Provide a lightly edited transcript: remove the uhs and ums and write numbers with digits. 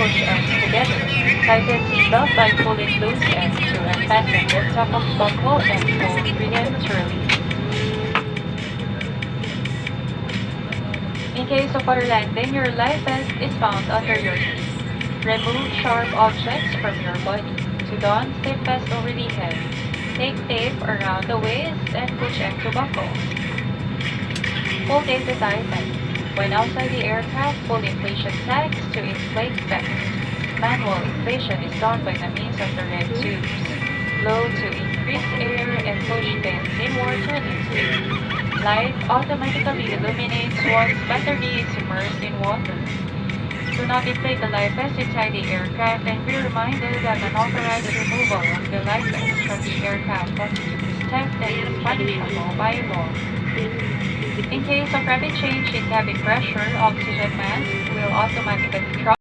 push ends together. Tighten seatbelt by pulling loose ends to unfasten the top of buckle and pull preterally. In case of water landing, your life vest is found under your seat. Remove sharp objects from your body. To don, tape vest over the head. Take tape around the waist and push end to buckle. Pull tape to tie vest. When outside the aircraft, pull inflation tags to inflate vest. Manual inflation is done by the means of the red tubes. Blow to increase air and push pins inward to release air. Light automatically illuminates once battery is immersed in water. Do not inflate the life vest inside the aircraft and be reminded that unauthorized removal of the life vest from the aircraft constitutes theft and is punishable by law. In case of rapid change in cabin pressure, oxygen mask will automatically drop